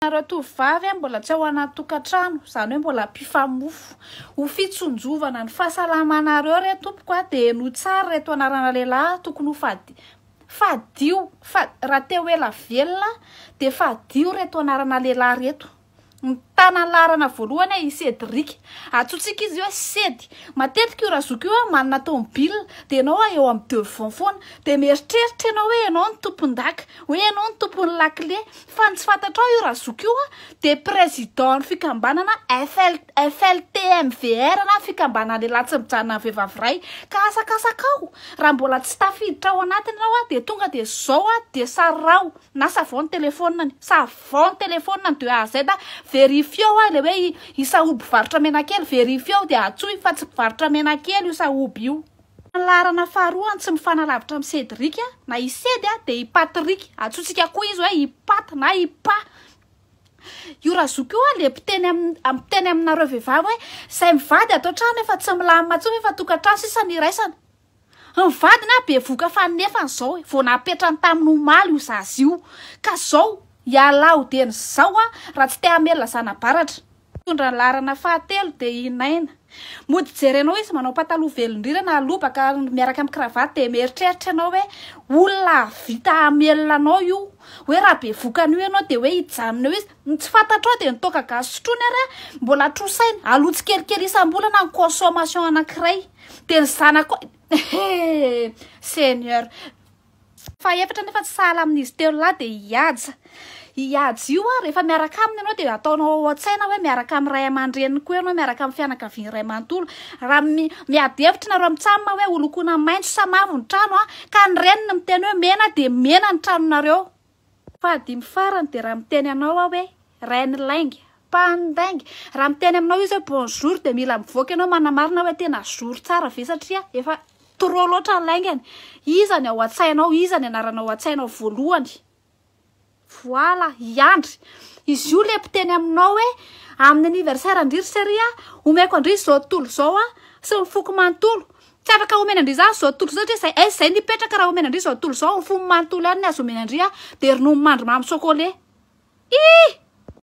Nareo tovavy mbola tsy ao anaty tokantrano, zany hoe mbola mpifamofo ho fitsonjovana ny fahasalamanareo re tompoko dia no tsara reto anarana lehilahy tokony ho fadio raha te ho ela velona dia fadio reto anarana lehilahy reto. Ny tananlarana voalohany i Cédric, atsotsika izy hoe Sedy. Matetika io razoky io manana tomobile dia ianao eo amin'ny devant foana dia mieritreritra ianao hoe ianao ny tompon-daka, hoe ianao ny tompon'ny lakile. Fa ny tsy fantatrao io razoky io dia président ny fikambanana FLTMVR na fikambanana lehilahy tsy mijanona vehivavy iray. Ka asakasakao raha mbola tsy tafiditra ao anatiny ianao dia tonga dia zao dia sarao na savon téléphone de A à Z. Verifiao le hoe isaoby varotra menakely, verifiao dia atsoy fa tsy varotra menakely io saoby io. Larana faharoa tsy mifanalavitra amin'ny Cédric na i Sedy dia i Patrick, atsotsika koa izy hoe i Pat na i Pa. Io razoky io le mpiteny aminareo vehivavy hoe say mivady ato trano efa tsy milamina intsony efa tokantrano sisa niraisana. Mivady na be voka fa nefa zao vao napetrany tamin'ny omaly io zazy io ka zao ialao dia zao raha tsy te hamelona zanabaratra. Tondra larana fahatelo dia i Naina. Mody jerenao izy manao pataloha velondrirana lobaka miaraka amin'ny kravaty dia mieritreritra ianao hoe olona vita hamelona anao io, hoe raha be vokany io ianao dia hoe hijanona eo izy. Tsy fantatrao dia nitoka gasy sotroina ary mbola trosaina alotsy kelikely isam-bolana ny consommation anankiray dia ny zanako Seigneur. Fa efatra nefa tsy sahala amin'izy telo lahy dia ihaja io rehefa miaraka aminy ianao dia ataonao an-tsaina hoe miaraka amin'ny ray aman-dreniny koa ianao, miaraka amin'ny fianakavian'ny ray amanontolo. Raha miady hevitra nareo mitsamina hoe holokoina maitso samavo ny trano ka ny reniny miteny hoe mena dia mena ny tranonareo. Fahadimy farany dia raha miteny anao hoe reine laingy pandaingy, raha miteny aminao izy hoe bonjour dia mila mivoaka ianao manamarina hoe tena jour tsara ve satria efa trop loatra ny laingany. Iza ny ao an-tsainao, iza ny anarana ao an-tsainao voalohany. Voilà, iandry. Izy io le mpiteny aminao hoe amin'ny anniversaire andriry omeko andry zao tontolo zao sy mifoko manontolo. Tsy afaka omena andry zany zao tontolo zao dia zay nipetraka raha omena andry zao tontolo zao mifono manontolo ihany ny azo omena andry dia ronono mandry mamy chocolat.